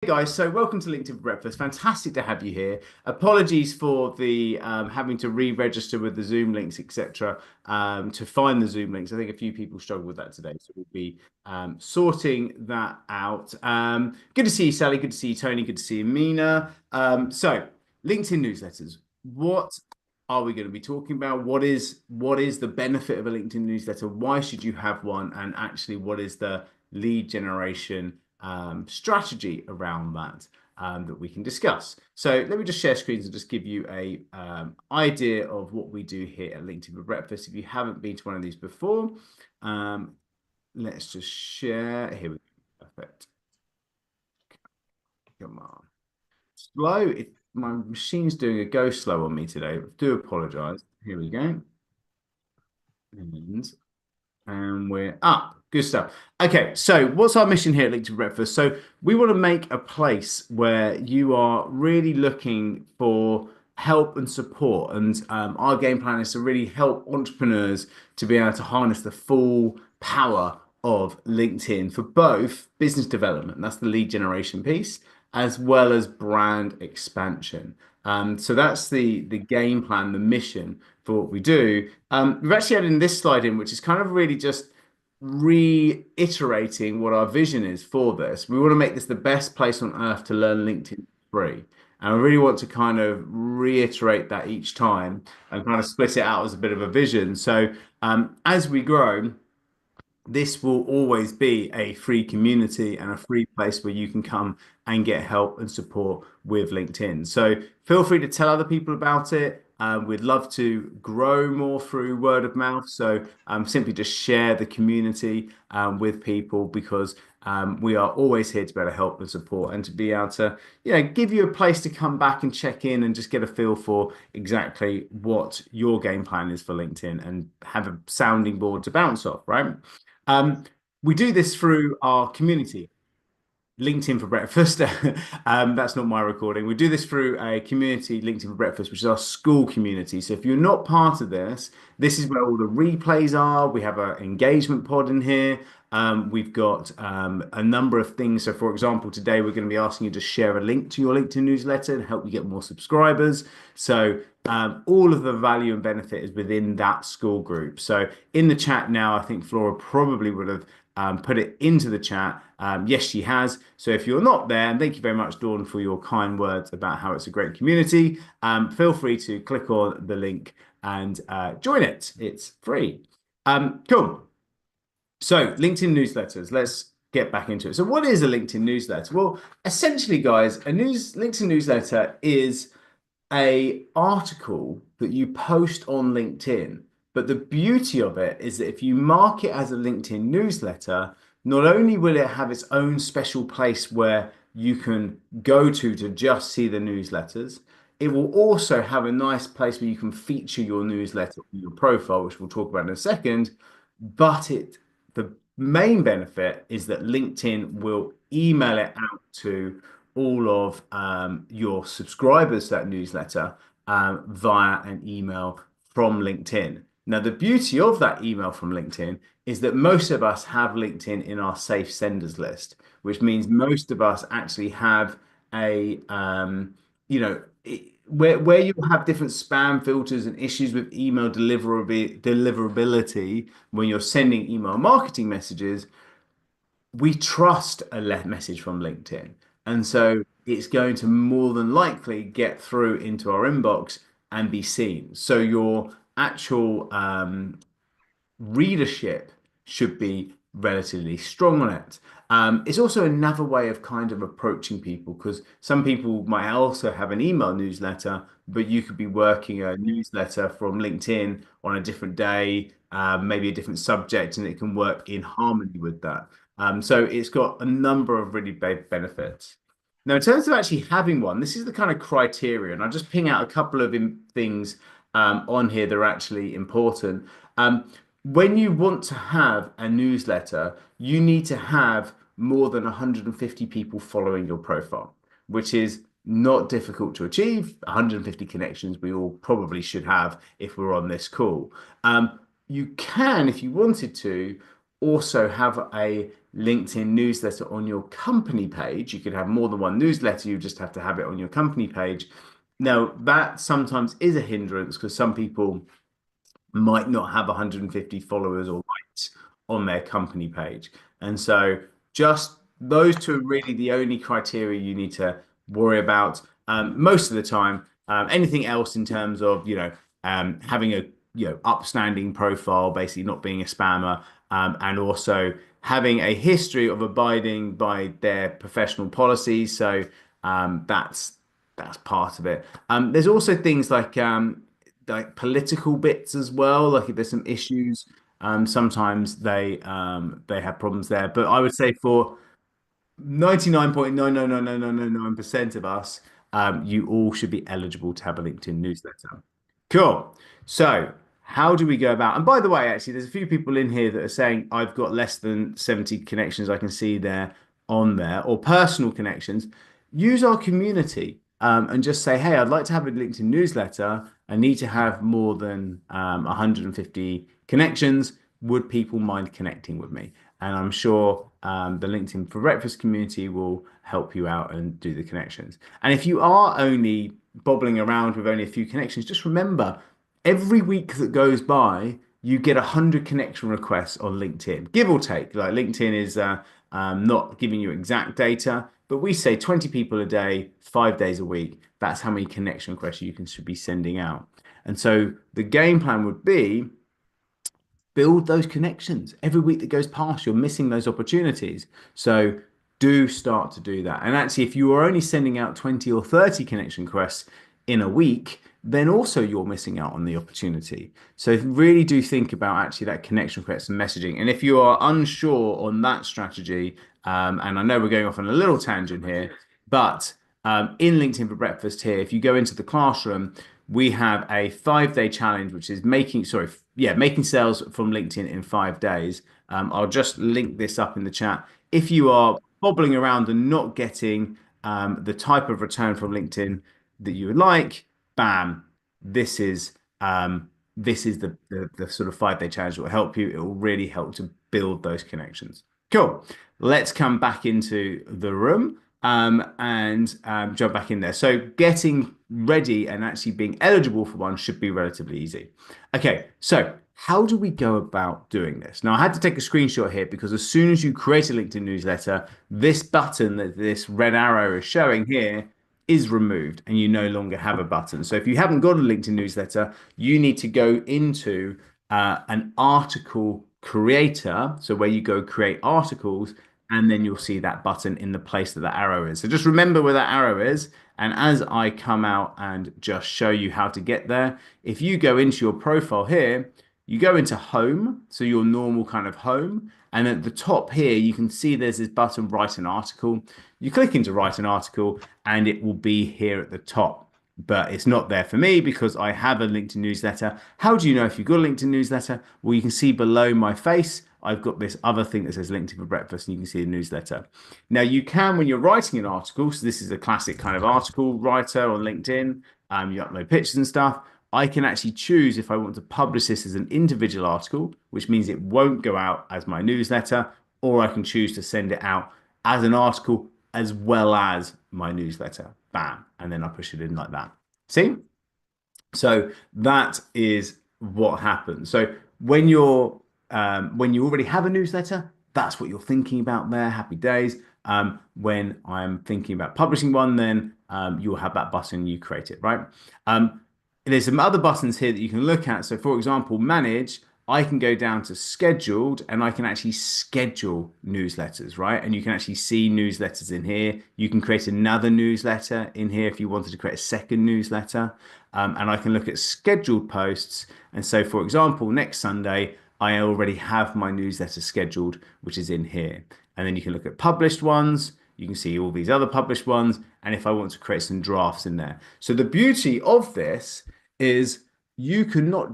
Hey guys, so welcome to LinkedIn for Breakfast. Fantastic to have you here. Apologies for the having to re-register with the Zoom links, etc., to find the Zoom links. I think a few people struggled with that today, so we'll be sorting that out. Good to see you, Sally. Good to see you, Tony. Good to see you, Mina. So LinkedIn newsletters. What are we going to be talking about? What is the benefit of a LinkedIn newsletter? Why should you have one? And actually, what is the lead generation strategy around that that we can discuss. So let me just share screens and just give you a idea of what we do here at LinkedIn for Breakfast. If you haven't been to one of these before, um, let's just share. Here we go. Perfect. Come on. Slow. My machine's doing a go slow on me today. I do apologize. Here we go. And we're up. Good stuff. Okay, so what's our mission here at LinkedIn Breakfast? So we want to make a place where you are really looking for help and support. And our game plan is to really help entrepreneurs to be able to harness the full power of LinkedIn for both business development, that's the lead generation piece, as well as brand expansion. So that's the game plan, the mission for what we do. We've actually added this slide in, which is kind of really just reiterating what our vision is for this. We want to make this the best place on earth to learn LinkedIn free. And I really want to kind of reiterate that each time and kind of split it out as a bit of a vision. So as we grow, this will always be a free community and a free place where you can come and get help and support with LinkedIn. So feel free to tell other people about it. We'd love to grow more through word of mouth. So simply just share the community with people because we are always here to be able to help and support and to be able to, give you a place to come back and check in and just get a feel for exactly what your game plan is for LinkedIn and have a sounding board to bounce off, right? Um, we do this through our community. LinkedIn for Breakfast. That's not my recording. We do this through a community, LinkedIn for Breakfast, which is our school community. So if you're not part of this, this is where all the replays are. We have an engagement pod in here. We've got a number of things. So, for example, today we're going to be asking you to share a link to your LinkedIn newsletter and help you get more subscribers. So, all of the value and benefit is within that school group. So, in the chat now, I think Flora probably would have put it into the chat. Yes, she has. So if you're not there, and thank you very much, Dawn, for your kind words about how it's a great community, feel free to click on the link and join it. It's free. Cool. So LinkedIn newsletters. Let's get back into it. So what is a LinkedIn newsletter? Well, essentially, guys, a LinkedIn newsletter is a article that you post on LinkedIn. But the beauty of it is that if you mark it as a LinkedIn newsletter, not only will it have its own special place where you can go to just see the newsletters, it will also have a nice place where you can feature your newsletter on your profile, which we'll talk about in a second. But the main benefit is that LinkedIn will email it out to all of your subscribers to that newsletter via an email from LinkedIn. Now, the beauty of that email from LinkedIn is that most of us have LinkedIn in our safe senders list, which means most of us actually have a, where you have different spam filters and issues with email deliverability when you're sending email marketing messages, we trust a message from LinkedIn. And so it's going to more than likely get through into our inbox and be seen. So your actual readership should be relatively strong on it. It's also another way of kind of approaching people because some people might also have an email newsletter, but you could be working a newsletter from LinkedIn on a different day, maybe a different subject, and it can work in harmony with that. So it's got a number of really big benefits. Now, in terms of actually having one, this is the kind of criteria, and I'll just ping out a couple of things on here that are actually important. When you want to have a newsletter, you need to have more than 150 people following your profile, which is not difficult to achieve. 150 connections we all probably should have if we're on this call. You can, if you wanted to, also have a LinkedIn newsletter on your company page. You could have more than one newsletter, you just have to have it on your company page. Now, that sometimes is a hindrance because some people might not have 150 followers or likes on their company page. And so just those two are really the only criteria you need to worry about most of the time. Anything else in terms of, having a, upstanding profile, basically not being a spammer, and also having a history of abiding by their professional policies. So that's part of it. There's also things like political bits as well. Like if there's some issues, sometimes they have problems there. But I would say for 99.99999% of us, you all should be eligible to have a LinkedIn newsletter. Cool. So, how do we go about? And by the way, actually, there's a few people in here that are saying I've got less than 70 connections. I can see there on there, or personal connections. Use our community and just say, hey, I'd like to have a LinkedIn newsletter. I need to have more than 150 connections. Would people mind connecting with me? And I'm sure the LinkedIn for Breakfast community will help you out and do the connections. And if you are only bobbling around with only a few connections, just remember every week that goes by, you get 100 connection requests on LinkedIn, give or take. Like LinkedIn is not giving you exact data, but we say 20 people a day, 5 days a week. That's how many connection requests you can should be sending out. And so the game plan would be build those connections. Every week that goes past, you're missing those opportunities. So do start to do that. And actually, if you are only sending out 20 or 30 connection requests in a week, then also you're missing out on the opportunity. So really do think about actually that connection requests and messaging. And if you are unsure on that strategy, and I know we're going off on a little tangent here, but in LinkedIn for Breakfast here, if you go into the classroom, we have a 5 day challenge, which is making sales from LinkedIn in 5 days. I'll just link this up in the chat. If you are bobbling around and not getting the type of return from LinkedIn that you would like, bam, this is the sort of 5 day challenge that will help you. It will really help to build those connections. Cool. Let's come back into the room and jump back in there. So getting ready and actually being eligible for one should be relatively easy. Okay, so how do we go about doing this? Now, I had to take a screenshot here because as soon as you create a LinkedIn newsletter, this button that this red arrow is showing here is removed and you no longer have a button. So if you haven't got a LinkedIn newsletter, you need to go into an article creator. So where you go create articles, and then you'll see that button in the place that the arrow is. So just remember where that arrow is. And as I come out and just show you how to get there, if you go into your profile here, you go into home, so your normal kind of home. And at the top here, you can see there's this button, write an article. You click into write an article and it will be here at the top. But it's not there for me because I have a LinkedIn newsletter. How do you know if you've got a LinkedIn newsletter? Well, you can see below my face, I've got this other thing that says LinkedIn for Breakfast, and you can see the newsletter. Now, you can, when you're writing an article, so this is a classic kind of article writer on LinkedIn, you upload pictures and stuff. I can actually choose if I want to publish this as an individual article, which means it won't go out as my newsletter, or I can choose to send it out as an article as well as my newsletter. Bam. And then I push it in like that. See? So that is what happens. So when you already have a newsletter, that's what you're thinking about there. Happy days. When I'm thinking about publishing one, then you'll have that button, you create it, right? There's some other buttons here that you can look at. So for example, manage, I can go down to scheduled and I can actually schedule newsletters, right? And you can actually see newsletters in here. You can create another newsletter in here if you wanted to create a second newsletter. And I can look at scheduled posts. And so, for example, next Sunday, I already have my newsletter scheduled, which is in here. And then you can look at published ones. You can see all these other published ones. And if I want to create some drafts in there. So the beauty of this is you can not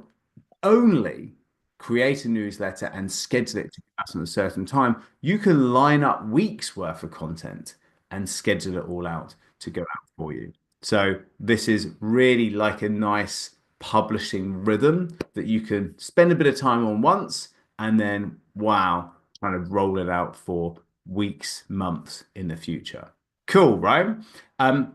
only create a newsletter and schedule it to go out at a certain time, you can line up weeks worth of content and schedule it all out to go out for you. So this is really like a nice publishing rhythm that you can spend a bit of time on once and then wow, kind of roll it out for weeks, months in the future. Cool, right?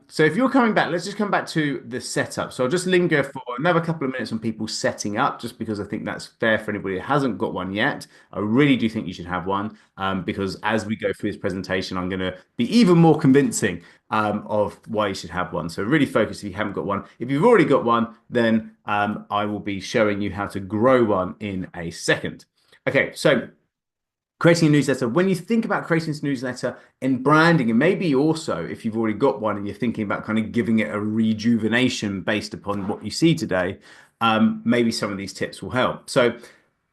So if you're coming back, let's just come back to the setup. So I'll just linger for another couple of minutes on people setting up, just because I think that's fair for anybody that hasn't got one yet. I really do think you should have one, because as we go through this presentation, I'm going to be even more convincing of why you should have one. So really focus if you haven't got one. If you've already got one, then I will be showing you how to grow one in a second. Okay, so creating a newsletter. When you think about creating this newsletter and branding, and maybe also if you've already got one and you're thinking about kind of giving it a rejuvenation based upon what you see today, maybe some of these tips will help. So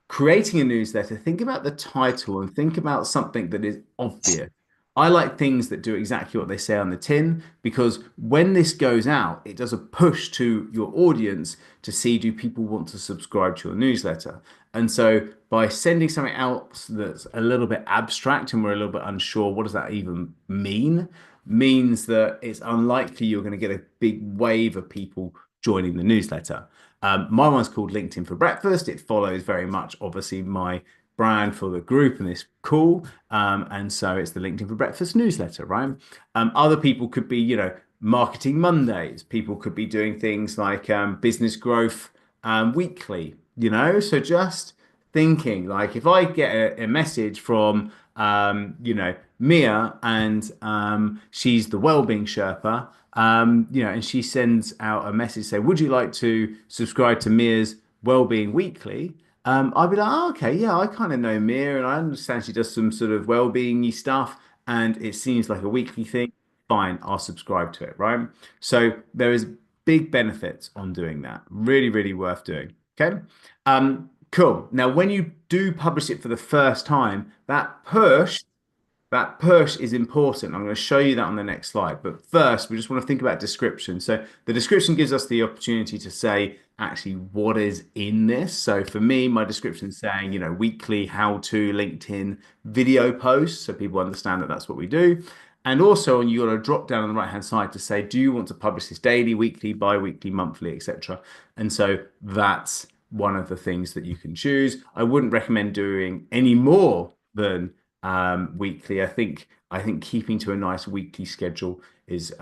creating a newsletter, think about the title and think about something that is obvious. I like things that do exactly what they say on the tin, because when this goes out, it does a push to your audience to see, do people want to subscribe to your newsletter? And so by sending something else that's a little bit abstract and we're a little bit unsure, what does that even mean? Means that it's unlikely you're going to get a big wave of people joining the newsletter. My one's called LinkedIn for Breakfast. It follows very much, obviously, my brand for the group, and it's cool. And so it's the LinkedIn for Breakfast newsletter, right? Other people could be, Marketing Mondays. People could be doing things like business growth weekly, So just thinking, like, if I get a message from, Mia, and she's the Wellbeing Sherpa, and she sends out a message saying, "Would you like to subscribe to Mia's Wellbeing Weekly?" I'd be like, oh, okay, yeah, I kind of know Mia, and I understand she does some sort of well-being stuff, and it seems like a weekly thing. Fine, I'll subscribe to it, right? So there is big benefits on doing that. Really, really worth doing. Okay. Cool. Now, when you do publish it for the first time, that push is important. I'm going to show you that on the next slide. But first, we just want to think about description. So the description gives us the opportunity to say actually what is in this. So for me, my description is saying, weekly how-to LinkedIn video posts, so people understand that that's what we do. And also, you got a drop down on the right-hand side to say, do you want to publish this daily, weekly, bi-weekly, monthly, etc. And so that's one of the things that you can choose. I wouldn't recommend doing any more than weekly. I think keeping to a nice weekly schedule is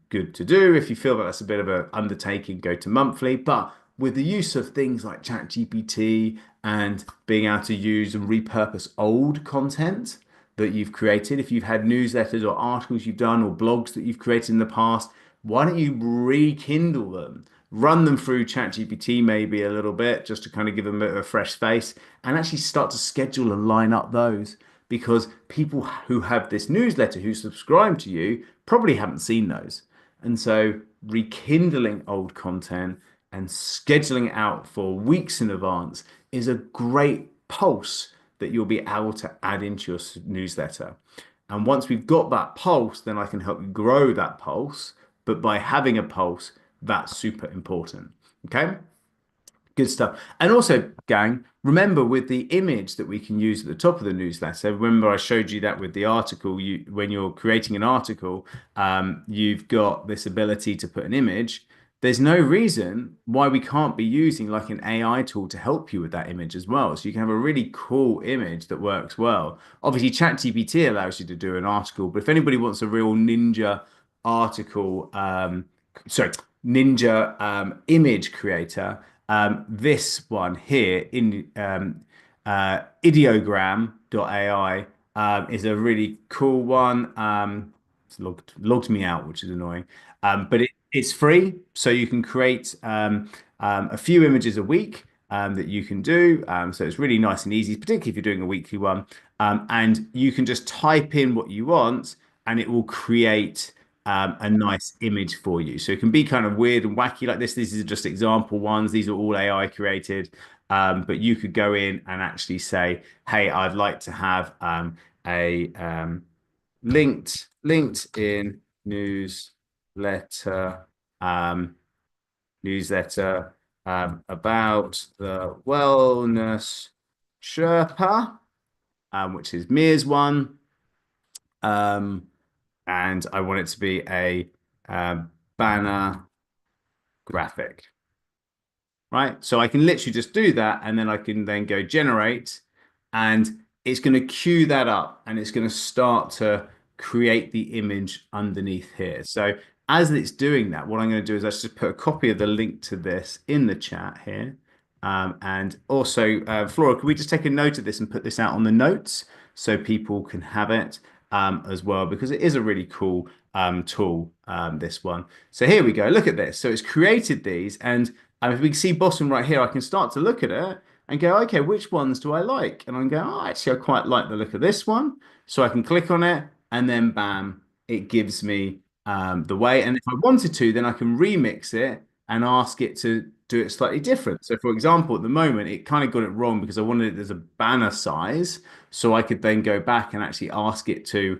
good to do. If you feel that that's a bit of an undertaking, go to monthly. But with the use of things like ChatGPT and being able to use and repurpose old content that you've created, if you've had newsletters or articles you've done or blogs that you've created in the past, why don't you rekindle them? Run them through ChatGPT maybe a little bit just to kind of give them a fresh face, and actually start to schedule and line up those, because people who have this newsletter, who subscribe to you, probably haven't seen those. And so rekindling old content and scheduling it out for weeks in advance is a great pulse that you'll be able to add into your newsletter. And once we've got that pulse, then I can help you grow that pulse. But by having a pulse, that's super important. Okay. Good stuff. And also, gang, remember with the image that we can use at the top of the newsletter, remember I showed you that with the article, when you're creating an article, you've got this ability to put an image. There's no reason why we can't be using like an AI tool to help you with that image as well. So you can have a really cool image that works well. Obviously, ChatGPT allows you to do an article, but if anybody wants a real ninja article, sorry, ninja image creator, this one here in ideogram.ai is a really cool one. It's logged me out, which is annoying. But it's free, so you can create a few images a week that you can do. So it's really nice and easy, particularly if you're doing a weekly one. And you can just type in what you want, and it will create a nice image for you. So it can be kind of weird and wacky like this. These are just example ones. These are all AI created. But you could go in and actually say, hey, I'd like to have a LinkedIn newsletter, um, newsletter about the wellness Sherpa, which is Mia's one. Um, and I want it to be a banner graphic, right? So I can literally just do that, and then I can then go generate, and it's going to queue that up and it's going to start to create the image underneath here. So as it's doing that, what I'm going to do is I just put a copy of the link to this in the chat here. And also, Flora, can we just take a note of this and put this out on the notes so people can have it as well? Because it is a really cool tool, this one. So here we go. Look at this. So it's created these. And if we can see bottom right here, I can start to look at it and go, okay, which ones do I like? And I'm going, oh, actually, I quite like the look of this one. So I can click on it and then bam, it gives me the way. And if I wanted to, then I can remix it and ask it to do it slightly different. So for example, at the moment, it kind of got it wrong because I wanted it as a banner size. So I could then go back and actually ask it to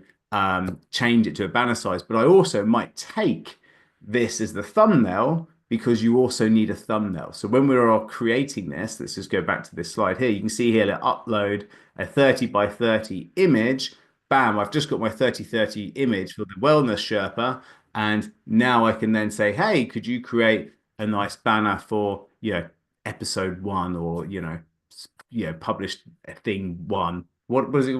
change it to a banner size. But I also might take this as the thumbnail because you also need a thumbnail. So when we are creating this, let's just go back to this slide here. You can see here, upload a 30 by 30 image. Bam, I've just got my 30-30 image for the Wellness Sherpa. And now I can then say, hey, could you create a nice banner for, episode one or, published thing one. What was it?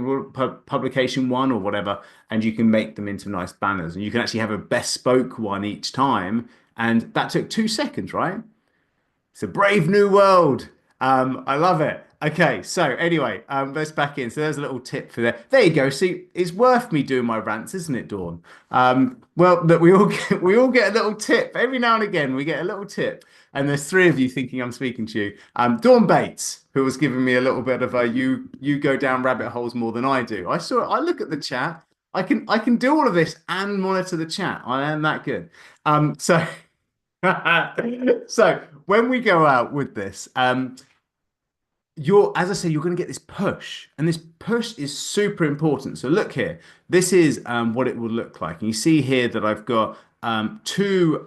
Publication one or whatever, and you can make them into nice banners, and you can actually have a bespoke one each time. And that took 2 seconds, right? It's a brave new world. I love it. Okay, so anyway, let's back in. So there's a little tip for there. There you go. See, it's worth me doing my rants, isn't it, Dawn? Well, that we all get a little tip every now and again. We get a little tip, and there's three of you thinking I'm speaking to you. Dawn Bates, who was giving me a little bit of a you go down rabbit holes more than I do. I look at the chat. I can do all of this and monitor the chat. I am that good. So. So when we go out with this, as I say, you're going to get this push, and this push is super important. So look here, this is what it will look like. And you see here that I've got two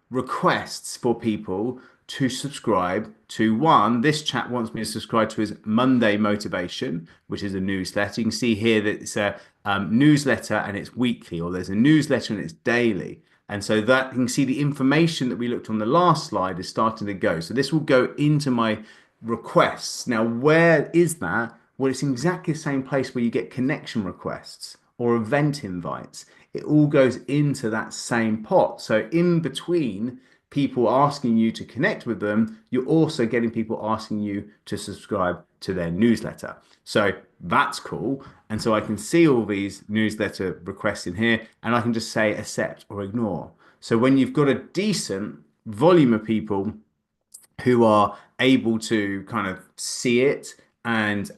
requests for people to subscribe to. One, this chat wants me to subscribe to his Monday Motivation, which is a newsletter. You can see here that it's a newsletter and it's weekly, or there's a newsletter and it's daily. And so that you can see the information that we looked on the last slide is starting to go. So this will go into my requests. Now, where is that? Well, it's in exactly the same place where you get connection requests or event invites. It all goes into that same pot. So in between people asking you to connect with them, you're also getting people asking you to subscribe to their newsletter. So that's cool. And so I can see all these newsletter requests in here, and I can just say accept or ignore. So when you've got a decent volume of people who are able to kind of see it, and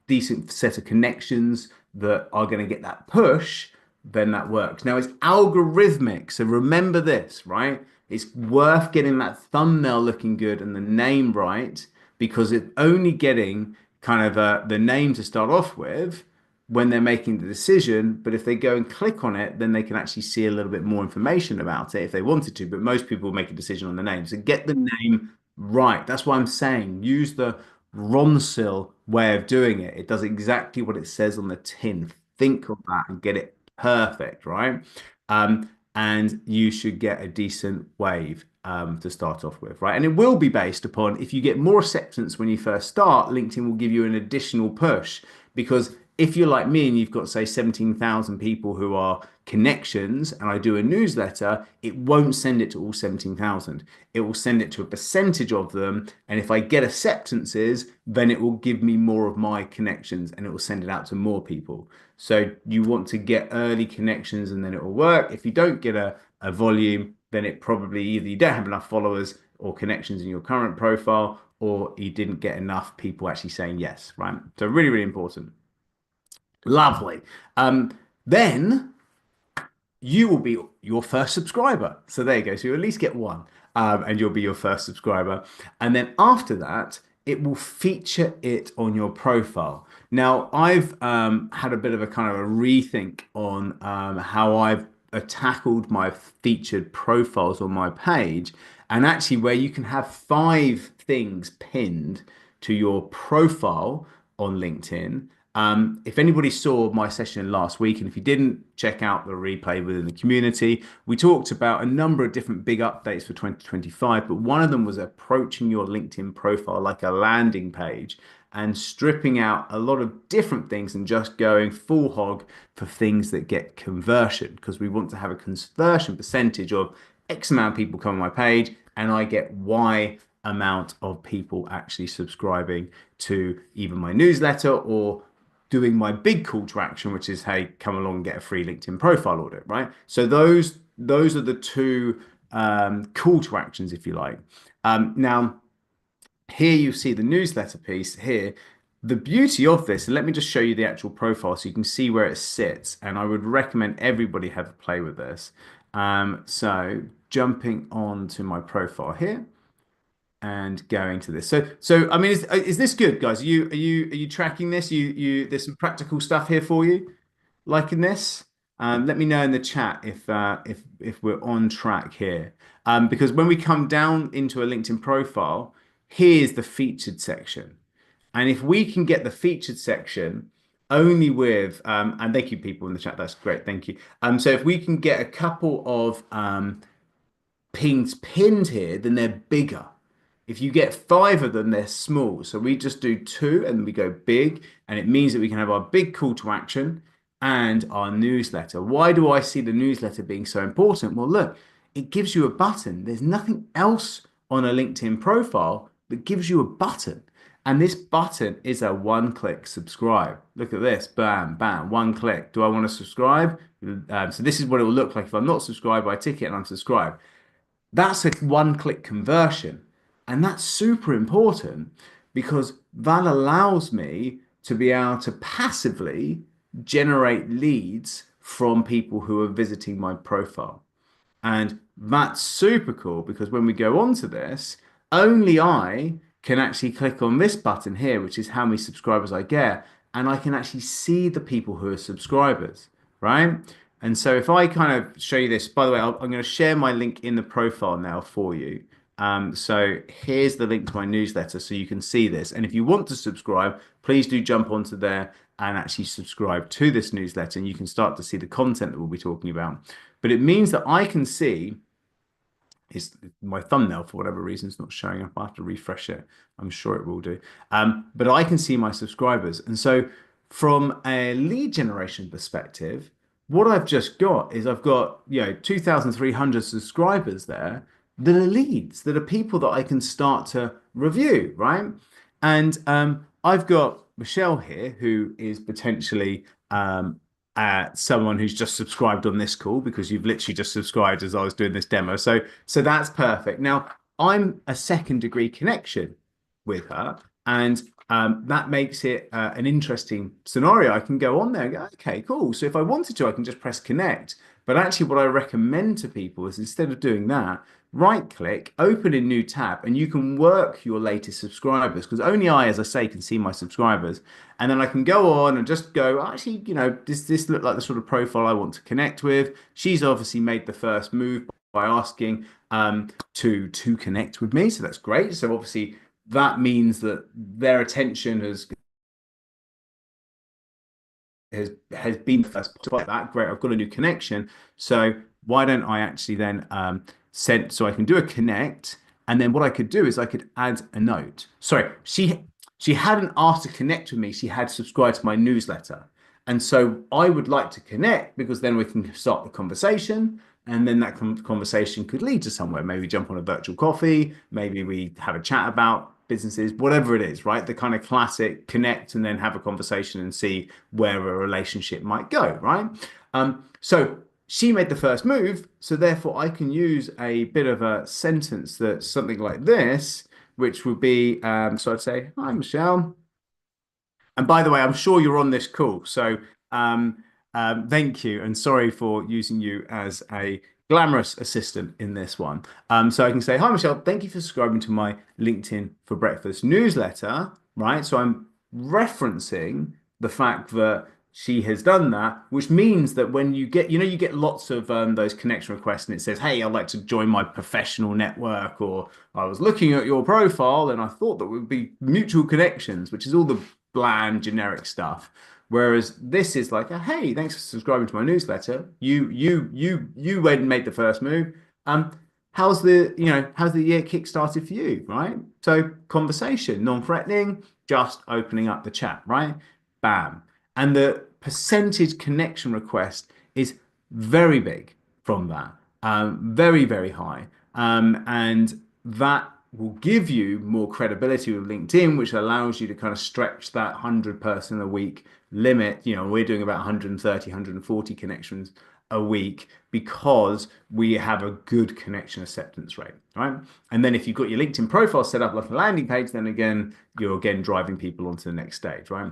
decent set of connections that are going to get that push, then that works. Now it's algorithmic. So remember this, right? It's worth getting that thumbnail looking good and the name right, because it's only getting kind of the name to start off with when they're making the decision. But if they go and click on it, then they can actually see a little bit more information about it if they wanted to. But most people make a decision on the name. So get the name right. That's why I'm saying use the Ronsil way of doing it. It does exactly what it says on the tin. Think of that and get it perfect, right? And you should get a decent wave to start off with, right? And it will be based upon if you get more acceptance when you first start, LinkedIn will give you an additional push. Because if you're like me and you've got, say, 17,000 people who are connections, and I do a newsletter, it won't send it to all 17,000. It will send it to a percentage of them. And if I get acceptances, then it will give me more of my connections and it will send it out to more people. So you want to get early connections and then it will work. If you don't get a volume, then it probably either you don't have enough followers or connections in your current profile, or you didn't get enough people actually saying yes, right? So really, really important. Lovely. Then you will be your first subscriber. So there you go. So you at least get one, and you'll be your first subscriber. And then after that, it will feature it on your profile. Now, I've had a bit of a kind of a rethink on how I've tackled my featured profiles on my page, and actually where you can have 5 things pinned to your profile on LinkedIn. If anybody saw my session last week, and if you didn't, check out the replay within the community. We talked about a number of different big updates for 2025, but one of them was approaching your LinkedIn profile like a landing page and stripping out a lot of different things and just going full hog for things that get conversion because we want to have a conversion percentage of X amount of people come on my page and I get Y amount of people actually subscribing to either my newsletter or doing my big call to action, which is, hey, come along and get a free LinkedIn profile audit, right? So those are the two call to actions, if you like. Now, here you see the newsletter piece here. The beauty of this, and let me just show you the actual profile so you can see where it sits. And I would recommend everybody have a play with this. So jumping on to my profile here and going to this. So I mean, is this good, guys? Are you tracking this? There's some practical stuff here for you, liking this. Let me know in the chat if we're on track here. Because when we come down into a LinkedIn profile, here's the featured section. And if we can get the featured section only with and thank you people in the chat, that's great, thank you. So if we can get a couple of pings pinned here, then they're bigger. If you get five of them, they're small. So we just do two and we go big, and it means that we can have our big call to action and our newsletter. Why do I see the newsletter being so important? Well, look, it gives you a button. There's nothing else on a LinkedIn profile that gives you a button. And this button is a one-click subscribe. Look at this, bam, bam, one click. Do I want to subscribe? So this is what it will look like if I'm not subscribed. I tick it and I'm subscribed. That's a one-click conversion. And that's super important because that allows me to be able to passively generate leads from people who are visiting my profile. And that's super cool because when we go on to this, only I can actually click on this button here, which is how many subscribers I get. And I can actually see the people who are subscribers, right? And so if I kind of show you this, by the way, I'm going to share my link in the profile now for you. So here's the link to my newsletter so you can see this. And if you want to subscribe, please do jump onto there and actually subscribe to this newsletter and you can start to see the content that we'll be talking about. But it means that I can see is my thumbnail for whatever reason is not showing up. I have to refresh it. I'm sure it will do. But I can see my subscribers. And so from a lead generation perspective, what I've just got is I've got, 2,300 subscribers there that are leads, that are people that I can start to review, right? And I've got Michelle here, who is potentially someone who's just subscribed on this call because you've literally just subscribed as I was doing this demo. So that's perfect. Now, I'm a second degree connection with her, and that makes it an interesting scenario. I can go on there and go, okay, cool. So if I wanted to, I can just press connect. But actually, what I recommend to people is instead of doing that, right click, open a new tab, and you can work your latest subscribers because only I, as I say, can see my subscribers. And then I can go on and just go, actually, does this look like the sort of profile I want to connect with? She's obviously made the first move by asking to connect with me. So that's great. So obviously that means that their attention has been the first part of that. Great, I've got a new connection. So why don't I actually then send, so I can do a connect, and then what I could do is I could add a note. Sorry, she hadn't asked to connect with me. She had subscribed to my newsletter. And so I would like to connect because then we can start the conversation. And then that conversation could lead to somewhere. Maybe jump on a virtual coffee. Maybe we have a chat about businesses, whatever it is, right? The kind of classic connect and then have a conversation and see where a relationship might go, right? So she made the first move. So therefore I can use a bit of a sentence that's something like this, which would be, so I'd say, hi, Michelle. And by the way, I'm sure you're on this call. So thank you. And sorry for using you as a glamorous assistant in this one. So I can say, hi, Michelle, thank you for subscribing to my LinkedIn for Breakfast newsletter, right? So I'm referencing the fact that she has done that, which means that when you get, you get lots of those connection requests and it says, hey, I'd like to join my professional network, or I was looking at your profile and I thought that would be mutual connections, which is all the bland, generic stuff. Whereas this is like, hey, thanks for subscribing to my newsletter. You went and made the first move. how's the year kick started for you, right? So conversation, non-threatening, just opening up the chat, right? Bam. And the percentage connection request is very big from that, very, very high. And that will give you more credibility with LinkedIn, which allows you to kind of stretch that 100 person a week limit. We're doing about 130, 140 connections a week because we have a good connection acceptance rate, right? And then if you've got your LinkedIn profile set up like a landing page, then again, you're again driving people onto the next stage, right?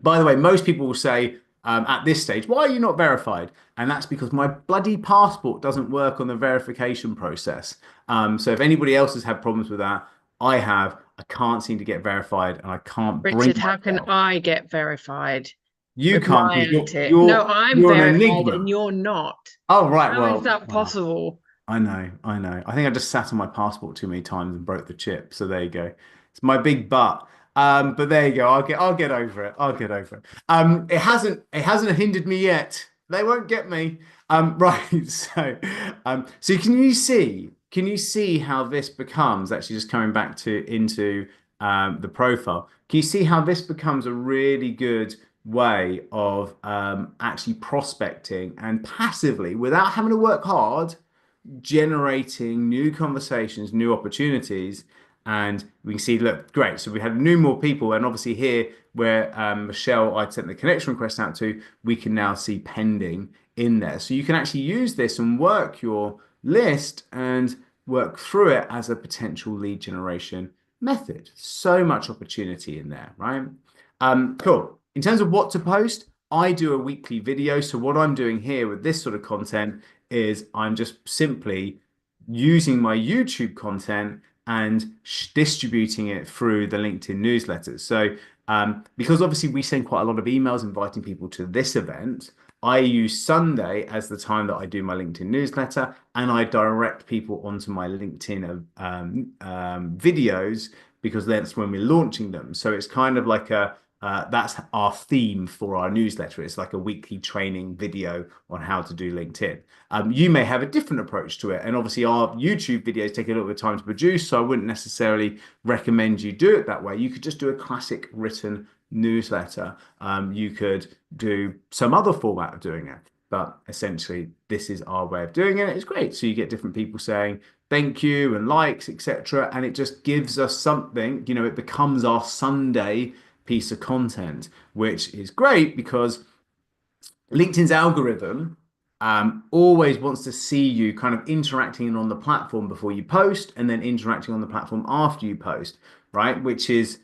By the way, most people will say at this stage, why are you not verified? And that's because my bloody passport doesn't work on the verification process. So if anybody else has had problems with that, I have. I can't seem to get verified and I can't bring Richard, how can myself. I get verified You with can't my because entity? No, I'm you're an verified and enigma. you're not. Oh, right. How is Well, that possible? I know, I know. I think I just sat on my passport too many times and broke the chip. So there you go. It's my big butt. But there you go. I'll get over it. I'll get over it. It hasn't hindered me yet. They won't get me. Right. So can you see how this becomes actually just coming back to into the profile? Can you see how this becomes a really good way of actually prospecting and passively without having to work hard? Generating new conversations, new opportunities. And we can see, look, great. So we had new more people. And obviously here where Michelle, I'd sent the connection request out to, we can now see pending in there. So you can actually use this and work your list and work through it as a potential lead generation method. So much opportunity in there, right? Cool. In terms of what to post, I do a weekly video. So what I'm doing here with this sort of content is I'm just simply using my YouTube content and distributing it through the LinkedIn newsletters. So, because obviously we send quite a lot of emails inviting people to this event, I use Sunday as the time that I do my LinkedIn newsletter, and I direct people onto my LinkedIn videos because that's when we're launching them. So it's kind of like that's our theme for our newsletter. It's like a weekly training video on how to do LinkedIn. You may have a different approach to it. And obviously, our YouTube videos take a little bit of time to produce. So I wouldn't necessarily recommend you do it that way. You could just do a classic written newsletter. You could do some other format of doing it. But essentially, this is our way of doing it. It's great. So you get different people saying thank you and likes, etc. And it just gives us something, it becomes our Sunday piece of content, which is great because LinkedIn's algorithm always wants to see you kind of interacting on the platform before you post and then interacting on the platform after you post, right? Which is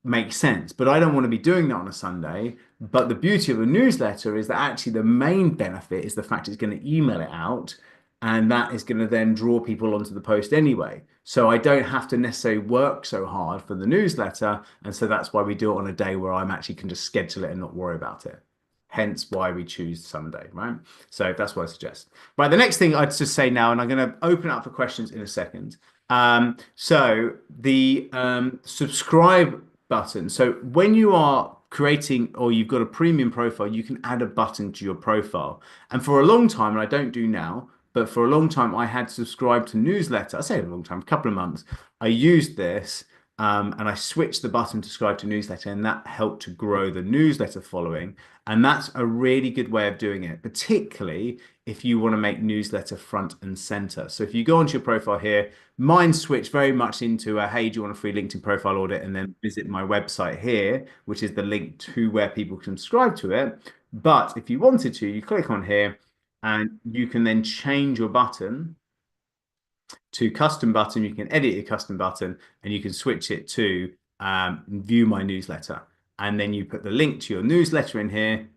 makes sense. But I don't want to be doing that on a Sunday. But the beauty of a newsletter is that actually the main benefit is the fact it's going to email it out and that is going to then draw people onto the post anyway. So I don't have to necessarily work so hard for the newsletter. And so that's why we do it on a day where I'm actually can just schedule it and not worry about it. Hence why we choose Sunday, right? So that's what I suggest. Right, the next thing I'd just say now, and I'm going to open up for questions in a second. So the subscribe button. So when you are creating or you've got a premium profile, you can add a button to your profile. And for a long time, and I don't do now, but for a long time, I had subscribed to newsletter. I say a long time, a couple of months. I used this and I switched the button to subscribe to newsletter, and that helped to grow the newsletter following. And that's a really good way of doing it, particularly if you want to make newsletter front and center. So if you go onto your profile here, mine switched very much into a hey, do you want a free LinkedIn profile audit? And then visit my website here, which is the link to where people can subscribe to it. But if you wanted to, you click on here and you can then change your button to custom button. You can edit your custom button and you can switch it to view my newsletter. And then you put the link to your newsletter in here.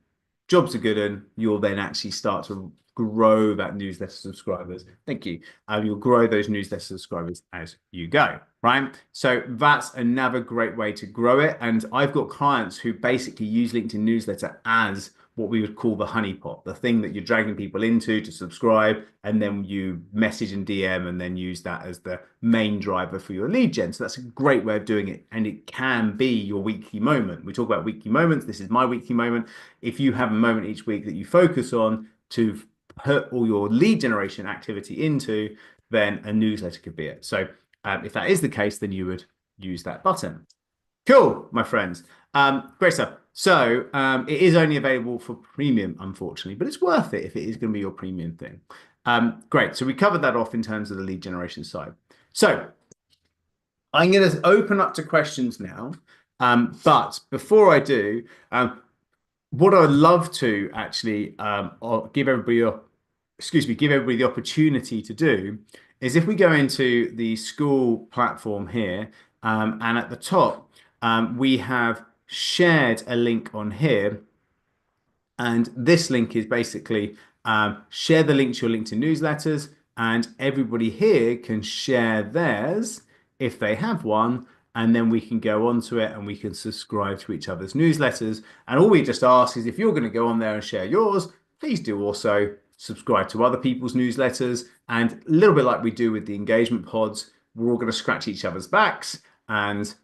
Jobs are good, and you'll then actually start to grow that newsletter subscribers. Thank you. You'll grow those newsletter subscribers as you go, right? So that's another great way to grow it. And I've got clients who basically use LinkedIn newsletter as what we would call the honeypot, the thing that you're dragging people into to subscribe, and then you message and DM and then use that as the main driver for your lead gen. So that's a great way of doing it. And it can be your weekly moment. We talk about weekly moments. This is my weekly moment. If you have a moment each week that you focus on to put all your lead generation activity into, then a newsletter could be it. So if that is the case, then you would use that button. Cool, my friends. Great stuff. So it is only available for premium, unfortunately, but it's worth it if it is going to be your premium thing. Great. So we covered that off in terms of the lead generation side. So I'm going to open up to questions now. But before I do, what I'd love to actually give everybody, give everybody the opportunity to do is if we go into the school platform here, and at the top, we have shared a link on here, and this link is basically share the link to your LinkedIn newsletters, and everybody here can share theirs if they have one. And then we can go onto it and we can subscribe to each other's newsletters. And all we just ask is if you're going to go on there and share yours, please do also subscribe to other people's newsletters. And a little bit like we do with the engagement pods, we're all going to scratch each other's backs. And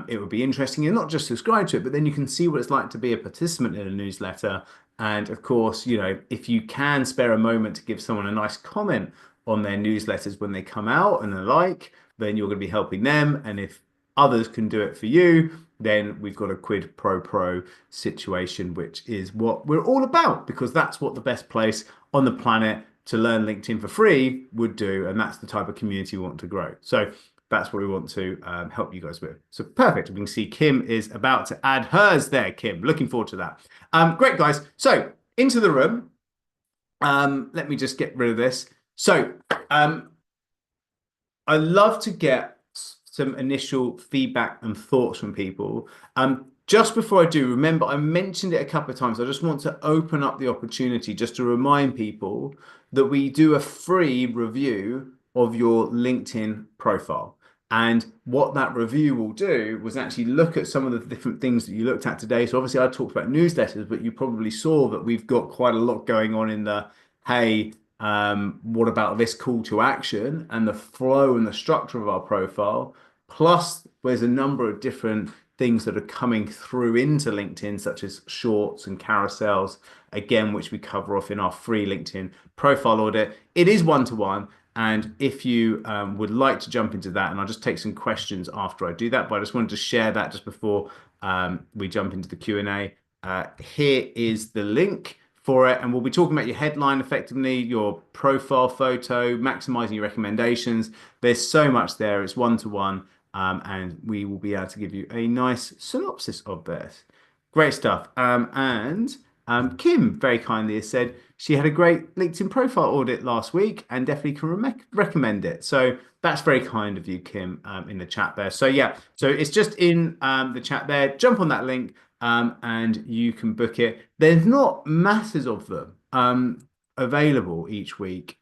it would be interesting. And not just subscribe to it, but then you can see what it's like to be a participant in a newsletter. And of course, if you can spare a moment to give someone a nice comment on their newsletters when they come out and the like, then you're going to be helping them. And if others can do it for you, then we've got a quid pro pro situation, which is what we're all about, because that's what the best place on the planet to learn LinkedIn for free would do. And that's the type of community we want to grow. So that's what we want to help you guys with. So perfect. We can see Kim is about to add hers there, Kim. Looking forward to that. Great, guys. So into the room. Let me just get rid of this. So I love to get some initial feedback and thoughts from people. Just before I do, remember, I mentioned it a couple of times. I just want to open up the opportunity just to remind people that we do a free review of your LinkedIn profile. And what that review will do was actually look at some of the different things that you looked at today. So obviously I talked about newsletters, but you probably saw that we've got quite a lot going on in the, hey, what about this call to action and the flow and the structure of our profile? Plus, there's a number of different things that are coming through into LinkedIn, such as shorts and carousels, again, which we cover off in our free LinkedIn profile audit. It is one-to-one. And if you would like to jump into that, and I'll just take some questions after I do that, but I just wanted to share that just before we jump into the Q&A. Here is the link for it, and we'll be talking about your headline effectively, your profile photo, maximizing your recommendations. There's so much there. It's one-to-one, and we will be able to give you a nice synopsis of this. Great stuff. And Kim very kindly has said she had a great LinkedIn profile audit last week and definitely can recommend it. So that's very kind of you, Kim, in the chat there. So yeah, so it's just in the chat there. Jump on that link and you can book it. There's not masses of them available each week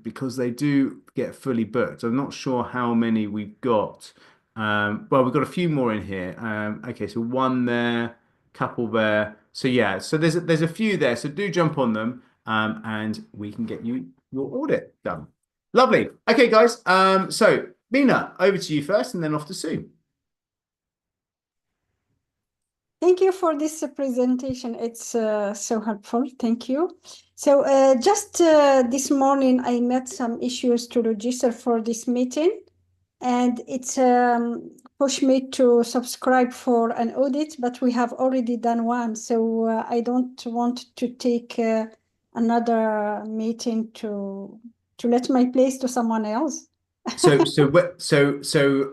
because they do get fully booked. I'm not sure how many we've got. Well, we've got a few more in here. Okay, so one there, couple there. So yeah, so there's a few there. So do jump on them, and we can get you your audit done. Lovely. Okay, guys. So Mina, over to you first, and then off to Sue. Thank you for this presentation. It's so helpful. Thank you. So just this morning, I met some issues to register for this meeting, and it's pushed me to subscribe for an audit, but we have already done one. So I don't want to take another meeting to let my place to someone else. So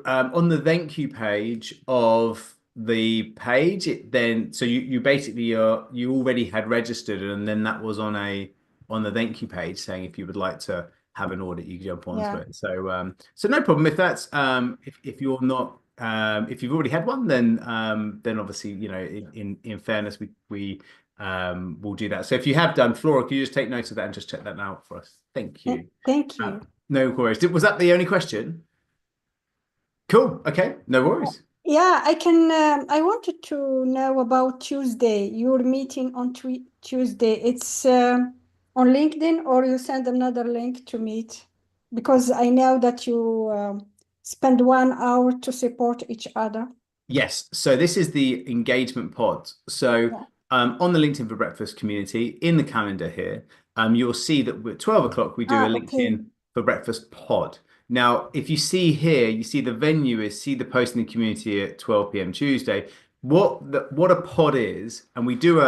on the thank you page of the page, you basically you already had registered, and then that was on the thank you page saying if you would like to have an audit, you can jump onto it. So no problem if that's if you're not if you've already had one, then obviously in fairness we will do that. So if you have done, Flora, can you just take note of that and just check that out for us? Thank you. Thank you. No worries. Was that the only question? Cool. Okay. No worries. Yeah, I can. I wanted to know about Tuesday. Your meeting on Tuesday. It's on LinkedIn, or you send another link to meet? Because I know that you spend 1 hour to support each other. Yes. So this is the engagement pod. So Yeah. on the LinkedIn for Breakfast community in the calendar here, you'll see that at 12 o'clock we do a Okay. LinkedIn for Breakfast pod. Now, if you see here, you see the venue is see the post in the community at 12 p.m. Tuesday. What a pod is, and we do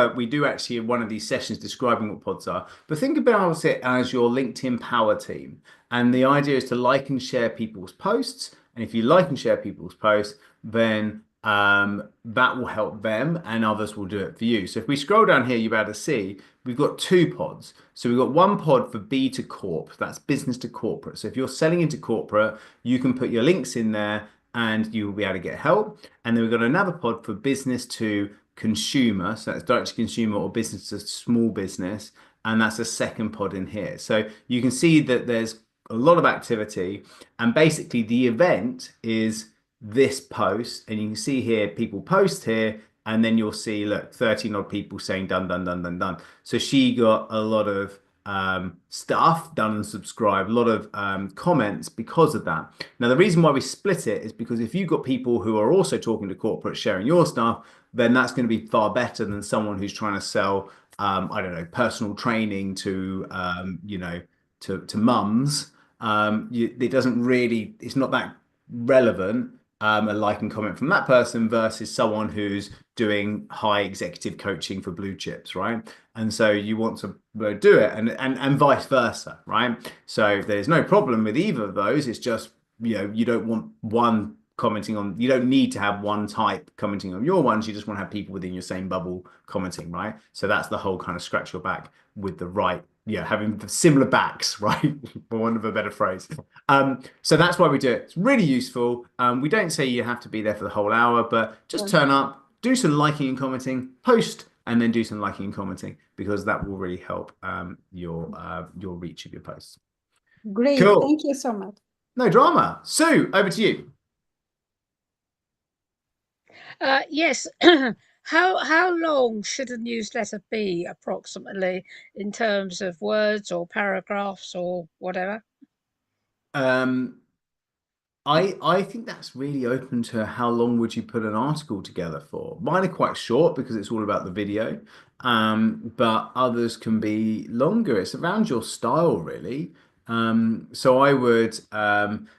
actually in one of these sessions describing what pods are. But think about it as your LinkedIn power team, and the idea is to like and share people's posts. And if you like and share people's posts, then that will help them, and others will do it for you. So if we scroll down here, you'll be able to see we've got two pods. So we've got one pod for B to Corp, that's business to corporate. So if you're selling into corporate, you can put your links in there and you will be able to get help. And then we've got another pod for business to consumer. So that's direct to consumer or business to small business. And that's a second pod in here. So you can see that there's a lot of activity. And basically, the event is this post. And you can see here, people post here. And then you'll see, look, 13 odd people saying done, done, done, done, done. So she got a lot of stuff done and subscribed, a lot of comments because of that. Now, the reason why we split it is because if you've got people who are also talking to corporate sharing your stuff, then that's going to be far better than someone who's trying to sell, I don't know, personal training to, to mums. It doesn't really, it's not that relevant. A like and comment from that person versus someone who's doing high executive coaching for blue chips, right? And so you want to do it and vice versa, right? So there's no problem with either of those. It's just, you don't want one commenting on, you don't need to have one type commenting on your ones. You just want to have people within your same bubble commenting, right? So that's the whole kind of scratch your back with the right, having the similar backs, right? For want of a better phrase. So that's why we do it. It's really useful. We don't say you have to be there for the whole hour, but just turn up, do some liking and commenting, post, and then do some liking and commenting because that will really help your reach of your posts. Great. Cool. Thank you so much. No drama. Sue, over to you. Yes. How long should a newsletter be approximately in terms of words or paragraphs or whatever? Um, I think that's really open to how long would you put an article together for. Mine are quite short because it's all about the video, but others can be longer. It's around your style, really. So I would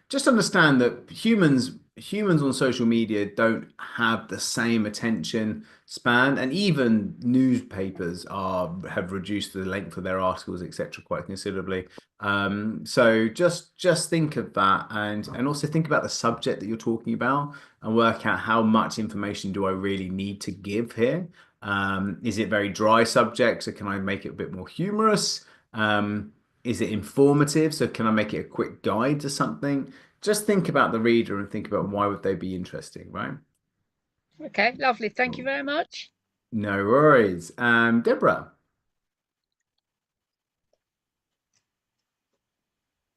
just understand that humans on social media don't have the same attention span, and even newspapers have reduced the length of their articles, etc., quite considerably. So just think of that and also think about the subject that you're talking about and work out how much information do I really need to give here. Is it very dry subject, so can I make it a bit more humorous? Is it informative, so can I make it a quick guide to something? Just think about the reader and think about why would they be interesting, right? Okay, lovely. Thank you Cool. very much. No worries. Deborah.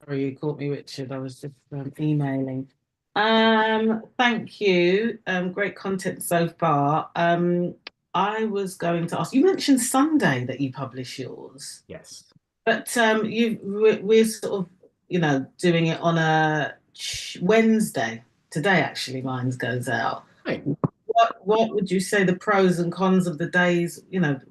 Sorry, you caught me, Richard. I was just emailing. Thank you. Great content so far. I was going to ask, you mentioned Sunday that you publish yours, Yes. but we're sort of, doing it on a Wednesday. Today, actually, mine goes out. Hey. What would you say the pros and cons of the days,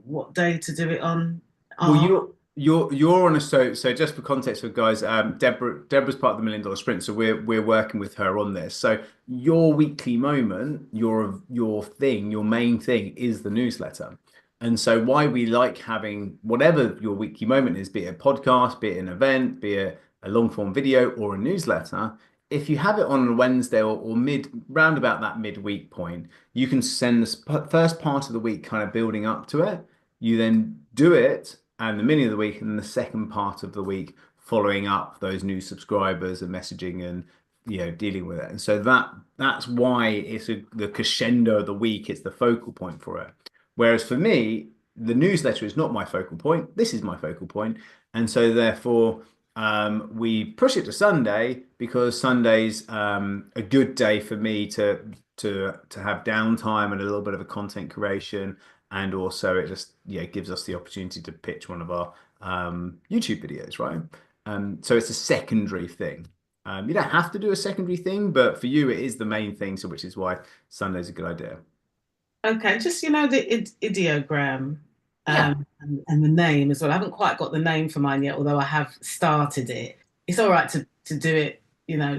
what day to do it on Well, are? you're on a so just for context for guys, Deborah's part of the Million Dollar Sprint, so we're working with her on this. So your weekly moment, your thing, your main thing is the newsletter. And so why we like having whatever your weekly moment is, be it a podcast, be it an event, be it a long form video or a newsletter, if you have it on a Wednesday or mid round about that midweek point, you can send the first part of the week kind of building up to it. You then do it and the mini of the week, and then the second part of the week following up those new subscribers and messaging and dealing with it. And so that's why it's the crescendo of the week. It's the focal point for it. Whereas for me, the newsletter is not my focal point. This is my focal point, and so therefore we push it to Sunday because Sunday's a good day for me to have downtime and a little bit of a content creation, and also it just gives us the opportunity to pitch one of our YouTube videos, right? So it's a secondary thing. You don't have to do a secondary thing, but for you it is the main thing, so which is why Sunday's a good idea. Okay, just the ideogram. Yeah. And the name as well. I haven't quite got the name for mine yet, although I have started it. It's all right to do it,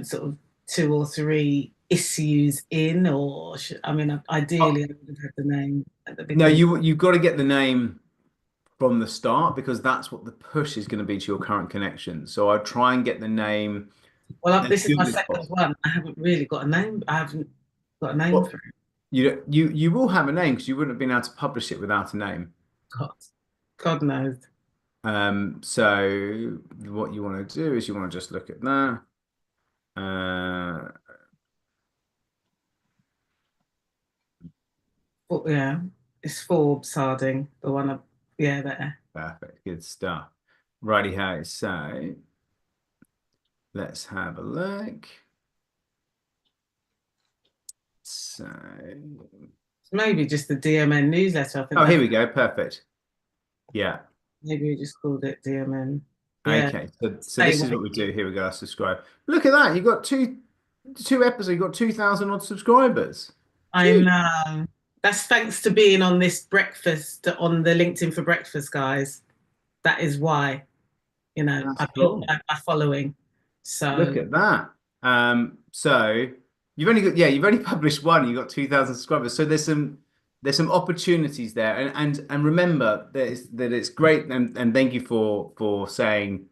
sort of 2 or 3 issues in, or I mean, ideally, I would have had the name at the No, beginning. you've got to get the name from the start because that's what the push is going to be to your current connection. So I'd try and get the name Well, as this is my soon as second possible. one. I haven't really got a name. I haven't got a name for Well, it. you will have a name because you wouldn't have been able to publish it without a name. God knows. So what you want to do is you want to just look at that. Uh, But yeah, it's Forbes Harding, the one up, yeah, there. Perfect, good stuff. Righty ho. So let's have a look. So, Maybe just the DMN newsletter. I think oh, here that's we go. Perfect. Yeah. maybe we just called it DMN. Yeah. Okay. So Stay this is what awake. we do. Here we go. Subscribe. Look at that. You got two episodes. You got 2,000 odd subscribers. I Gee, know. That's thanks to being on this breakfast on the LinkedIn for Breakfast, guys. That is why, that's I built cool. my following. Look So at that. So you've only published one. You got 2,000 subscribers. So there's some opportunities there, and remember that it's great, and thank you for saying,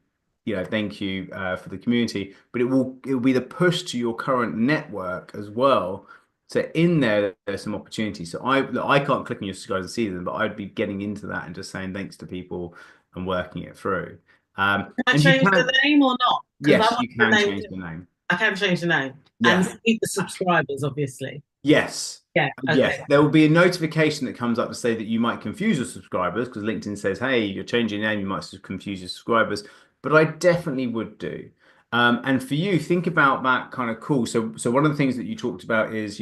thank you for the community. But it will be the push to your current network as well. So in there's some opportunities. So I can't click on your subscribers and see them, but I'd be getting into that and just saying thanks to people and working it through. can I And you change the can. name or not? Because I Yes, want you the can name. change the name. I can change the name and Yeah. keep the subscribers, obviously. Yes. Yeah. Yes. Okay. There will be a notification that comes up to say that you might confuse your subscribers because LinkedIn says, hey, you're changing your name, you might confuse your subscribers. But I definitely would do. And for you, think about that kind of cool. So one of the things that you talked about is,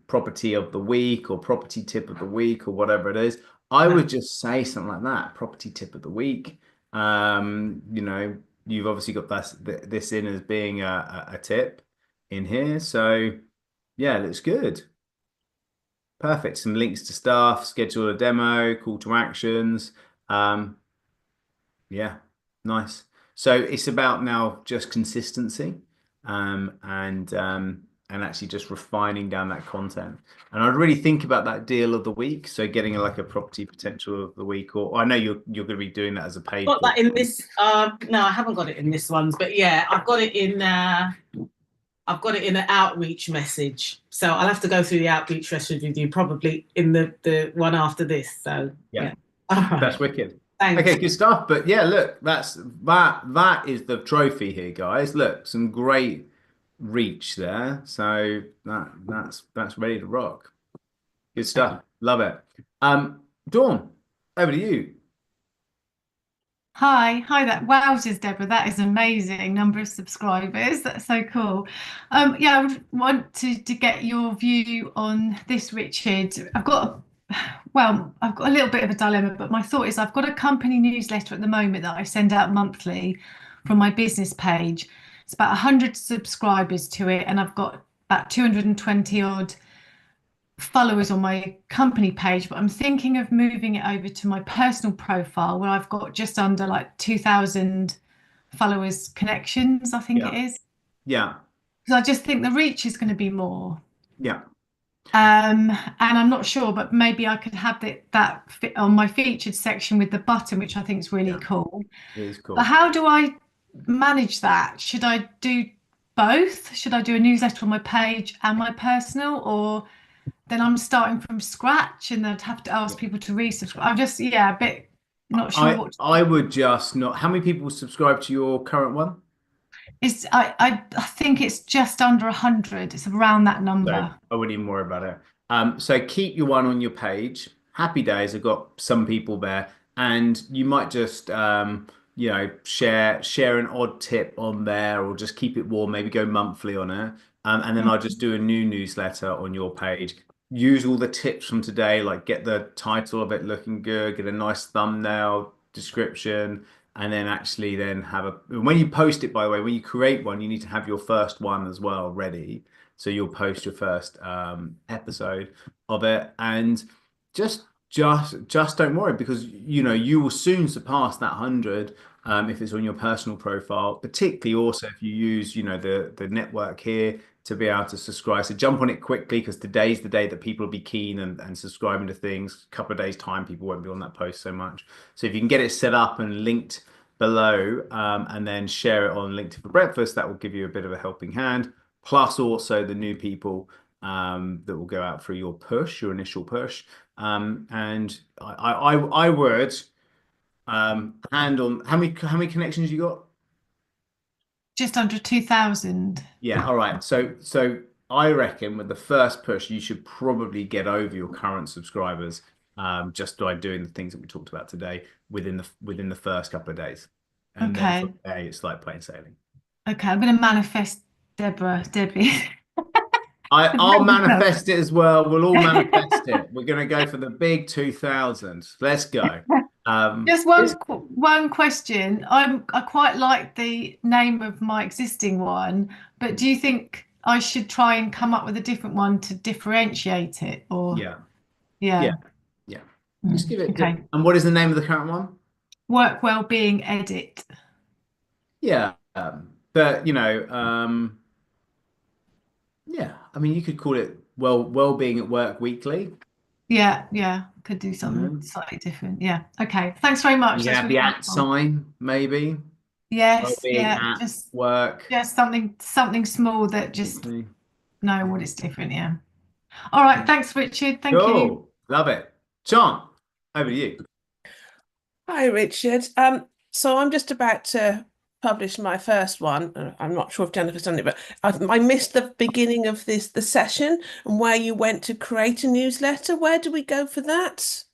property of the week or property tip of the week or whatever it is. I Yeah. would just say something like that, property tip of the week. You've obviously got this in as being a tip in here. So yeah, looks good. Perfect. Some links to stuff, schedule a demo, call to actions. Um, yeah, nice. So it's about now just consistency, and actually just refining down that content. And I'd really think about that deal of the week. So getting like a property potential of the week, or I know you're going to be doing that as a paid Got for. that in this. No, I haven't got it in this ones, but yeah, I've got it in. I've got it in an outreach message. So I'll have to go through the outreach message with you probably in the one after this. So Yeah, yeah. All right. that's wicked. Thanks. Okay, good stuff. But yeah, look, that is the trophy here, guys. Look, some great reach there. So that's ready to rock. Good stuff. Love it. Dawn, over to you. Hi there. Wowzers, Deborah, that is amazing number of subscribers. That's so cool. Yeah, I would want to get your view on this, Richard. I've got a little bit of a dilemma, but my thought is I've got a company newsletter at the moment that I send out monthly from my business page. It's about 100 subscribers to it, and I've got about 220 odd followers on my company page, but I'm thinking of moving it over to my personal profile where I've got just under like 2,000 followers connections, I think it Yeah, is. yeah, Because I just think the reach is going to be more. yeah, And I'm not sure, but maybe I could have that fit on my featured section with the button, which I think is really yeah. cool. It is But cool. how do I manage that? Should I do both? Should I do a newsletter on my page and my personal, or then I'm starting from scratch and I'd have to ask people to resubscribe? I'm just, yeah, a bit not sure I what to I would just not. How many people subscribe to your current one? it's I think it's just under 100. It's around that So number. I wouldn't even worry about it. So keep your one on your page. Happy days. I've got some people there, and you might just share an odd tip on there, or just keep it warm. Maybe go monthly on it, and then I'll just do a new newsletter on your page. Use all the tips from today, like get the title of it looking good, get a nice thumbnail, description, and then actually then have when you post it, by the way, when you create one, you need to have your first one as well ready. So you'll post your first episode of it and just just don't worry, because you will soon surpass that 100 if it's on your personal profile, particularly also if you use the network here to be able to subscribe. So jump on it quickly, because today's the day that people will be keen and subscribing to things. A couple of days time, people won't be on that post so much. So if you can get it set up and linked below, and then share it on LinkedIn for Breakfast, that will give you a bit of a helping hand. Plus also the new people that will go out through your initial push. And I would hand on how many connections you got? Just under 2,000. Yeah, all right. So I reckon with the first push, you should probably get over your current subscribers, just by doing the things that we talked about today within the first couple of days. And then from Okay. there, it's like plain sailing. Okay, I'm going to manifest Debbie. I'll manifest it as well. We'll all manifest it. We're going to go for the big 2000. Let's go. Just one question. I quite like the name of my existing one, but do you think I should try and come up with a different one to differentiate it? Or Yeah, yeah, yeah. yeah. Just give it. Okay. And what is the name of the current one? Work Wellbeing Edit. Yeah, but yeah. I mean, you could call it well-being at work weekly. Yeah, could do something slightly different. Yeah. Okay. Thanks very much. You That's have really the at helpful. sign, maybe. Yes, Well-being yeah, at just work. something small that just Weekly. know what it's different. Yeah. All right. Thanks, Richard. Thank you. Cool. Love it. John, over to you. Hi, Richard. So I'm just about to publish my first one. I'm not sure if Jennifer's done it, but I missed the beginning of the session and where you went to create a newsletter. Where do we go for that?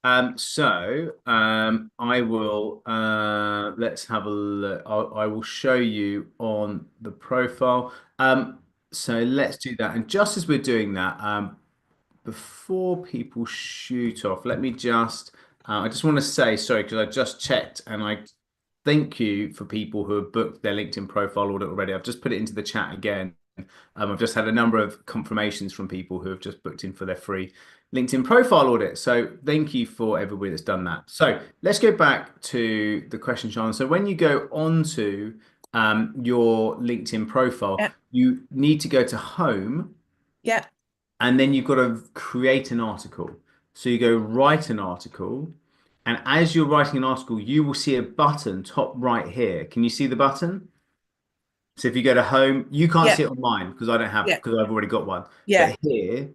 I will let's have a look. I will show you on the profile. So let's do that. And just as we're doing that, before people shoot off, let me just I just want to say sorry, because I just checked, and I thank you for people who have booked their LinkedIn profile audit already. I've just put it into the chat again. I've just had a number of confirmations from people who have just booked in for their free LinkedIn profile audit. So thank you for everybody that's done that. So let's go back to the question, Sean. So when you go onto your LinkedIn profile, Yeah. you need to go to home, Yeah. and then you've got to create an article. So you go write an article, and as you're writing an article, you will see a button top right here. Can you see the button? So if you go to home, you can't Yeah. see it on mine because I don't have, Yeah. because I've already got one. Yeah. But here,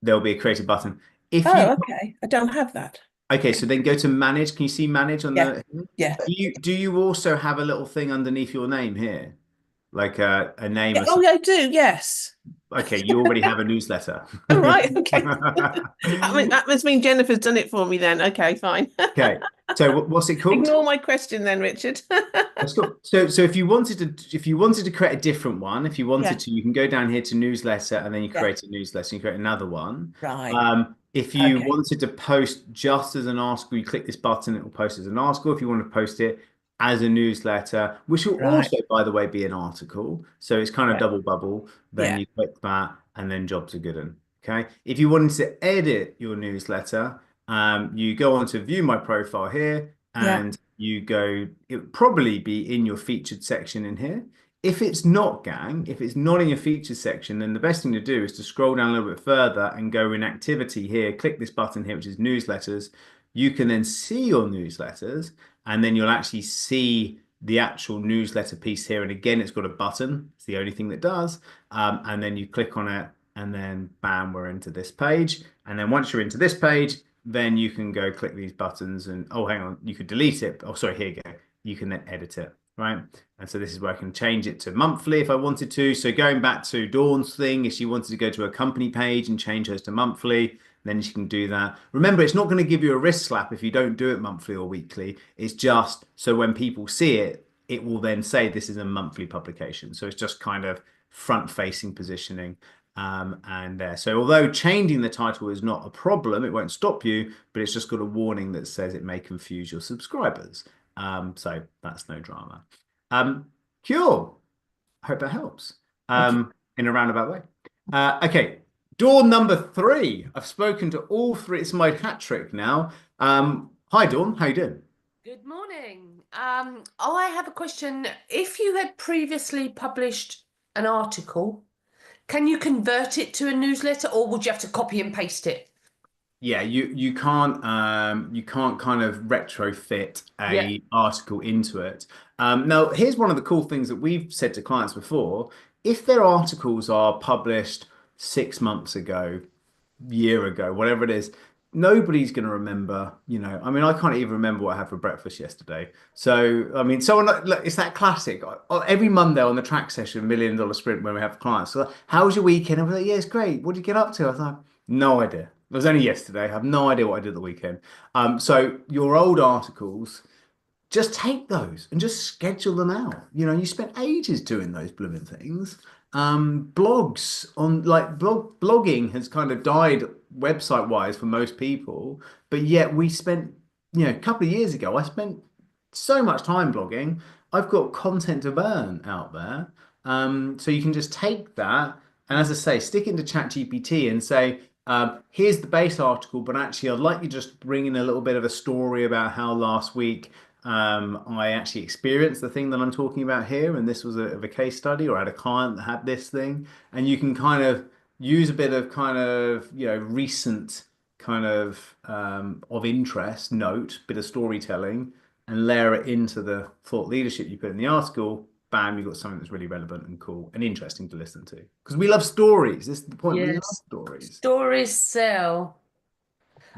there'll be a creative button. If Oh, you, okay. I don't have that. okay, so then go to manage. Can you see manage on Yeah. the, Yeah. do you also have a little thing underneath your name here? Like a name Yeah. or Oh, something? yeah, I do. Yes. Okay, you already have a newsletter. All right. Okay. That must mean Jennifer's done it for me then. Okay, fine. Okay, so what's it called? Ignore my question then, Richard. That's cool. So if you wanted to create a different one, if you wanted Yeah. to, you can go down here to newsletter, and then you Yeah. create a newsletter, and you create another one. Right. If you Okay. wanted to post just as an article, you click this button, it will post as an article. If you want to post it as a newsletter, which will Right. also, by the way, be an article. So it's kind of Yeah. double bubble. Then Yeah. you click that, and then jobs are good. Okay. If you wanted to edit your newsletter, you go on to view my profile here, Yeah. and you go, it would probably be in your featured section in here. If it's not, gang, if it's not in your featured section, then the best thing to do is to scroll down a little bit further and go in activity here, click this button here, which is newsletters. You can then see your newsletters, and then you'll actually see the actual newsletter piece here. And again, it's got a button. It's the only thing that does. And then you click on it, and then bam, we're into this page. And then once you're into this page, then you can go click these buttons, and oh, hang on, you could delete it. Oh, sorry, here you go. You can then edit it, right? And so this is where I can change it to monthly if I wanted to. So going back to Dawn's thing, if she wanted to go to a company page and change hers to monthly, then she can do that. Remember, it's not going to give you a wrist slap if you don't do it monthly or weekly. It's just so when people see it, it will then say this is a monthly publication. So it's just kind of front-facing positioning. So although changing the title is not a problem, it won't stop you, but it's just got a warning that says it may confuse your subscribers. So that's no drama. Cool. Hope that helps in a roundabout way. Okay, Door number three. I've spoken to all three. It's my hat trick now. Hi, Dawn. How you doing? Good morning. I have a question. If you had previously published an article, can you convert it to a newsletter, or would you have to copy and paste it? Yeah, you can't kind of retrofit Yeah. a article into it. Now, here's one of the cool things that we've said to clients before. If their articles are published 6 months ago, year ago, whatever it is, nobody's going to remember, I mean, I can't even remember what I had for breakfast yesterday. So, I mean, look, it's that classic. Every Monday on the track session, $1 million sprint, when we have clients, so how was your weekend? I was like, yeah, it's great. What did you get up to? I was like, no idea. It was only yesterday. I have no idea what I did at the weekend. So your old articles, just take those and just schedule them out. You spent ages doing those blooming things. Blogs on like blogging has kind of died website wise for most people, but yet we spent, a couple of years ago, I spent so much time blogging. I've got content to burn out there. So you can just take that and, as I say, stick it into ChatGPT and say, here's the base article, but actually I'd like you to just bring in a little bit of a story about how last week I actually experienced the thing that I'm talking about here, and this was of a case study, or I had a client that had this thing, and you can kind of use a bit of kind of recent kind of interest note, bit of storytelling, and layer it into the thought leadership you put in the article. Bam, you've got something that's really relevant and cool and interesting to listen to. Because we love stories. This is the point. We love Yes. stories. Stories sell.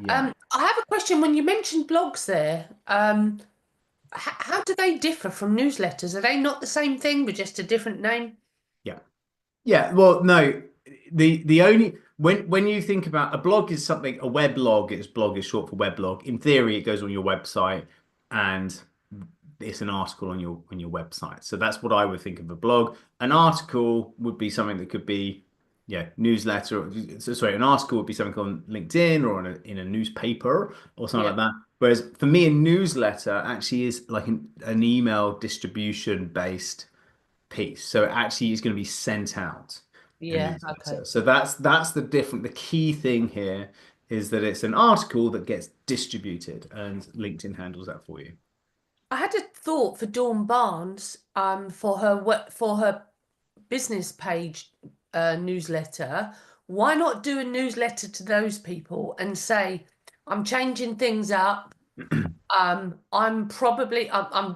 Yeah. I have a question. When you mentioned blogs there, how do they differ from newsletters? Are they not the same thing, but just a different name? Yeah. Yeah. Well, no. The only when you think about a blog is something, a weblog is blog is short for weblog. In theory, it goes on your website and it's an article on your website. So that's what I would think of a blog. An article would be something that could be, yeah, newsletter. Sorry, an article would be something on LinkedIn or in a newspaper or something like that. Whereas for me, a newsletter actually is like an email distribution based piece. So it actually is going to be sent out. Yeah. Okay. So that's the key thing here is that it's an article that gets distributed, and LinkedIn handles that for you. I had a thought for Dawn Barnes, for her business page newsletter. Why not do a newsletter to those people and say, I'm changing things up. I'm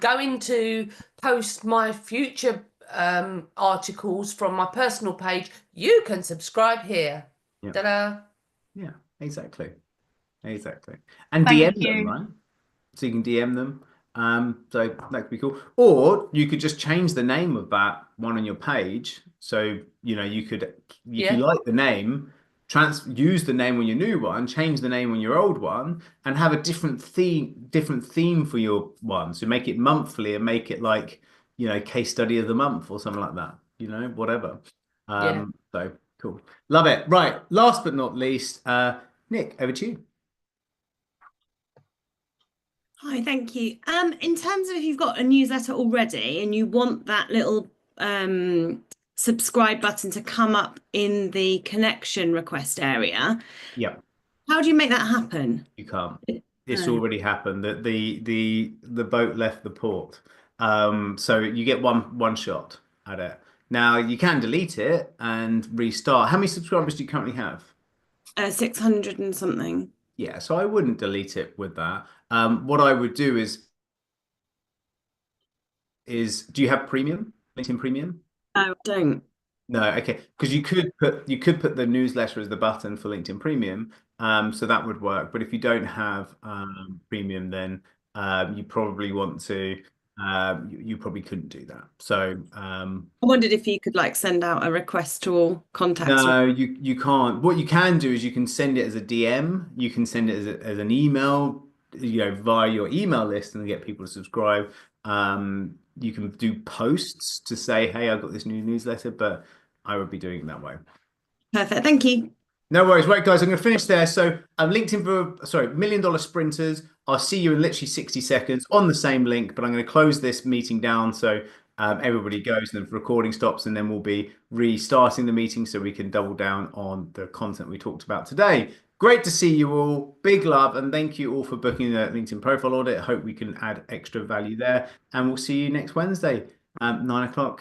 going to post my future articles from my personal page. You can subscribe here. Yeah. Ta-da. Yeah, exactly. And Thank DM them, you. right? So you can DM them. So that could be cool. Or you could just change the name of that one on your page. So, you could, if you like the name, use the name on your new one, change the name on your old one, and have a different theme for your one. So make it monthly and make it like, case study of the month or something like that, whatever. So cool. Love it. Right. Last but not least, Nick, over to you. Hi, thank you. In terms of if you've got a newsletter already and you want that little subscribe button to come up in the connection request area, Yeah, how do you make that happen? you can't. It's already happened. That the boat left the port. So you get one shot at it. Now you can delete it and restart. How many subscribers do you currently have? 600 and something. Yeah, so I wouldn't delete it with that. What I would do is do you have premium? LinkedIn Premium? No, I don't. No, okay. Because you could put the newsletter as the button for LinkedIn Premium. So that would work. But if you don't have premium, then you probably want to you probably couldn't do that. So I wondered if you could like send out a request to all contacts. no, you can't. What you can do is you can send it as a DM. You can send it as an email, via your email list and get people to subscribe. You can do posts to say, hey, I've got this new newsletter, but I would be doing it that way. Perfect. Thank you. No worries. Right, guys, I'm going to finish there. So I'm LinkedIn $1 million sprinters. I'll see you in literally 60 seconds on the same link, but I'm going to close this meeting down. So everybody goes and the recording stops, and then we'll be restarting the meeting so we can double down on the content we talked about today. Great to see you all. Big love, and thank you all for booking the LinkedIn profile audit. I hope we can add extra value there, and we'll see you next Wednesday, 9 o'clock.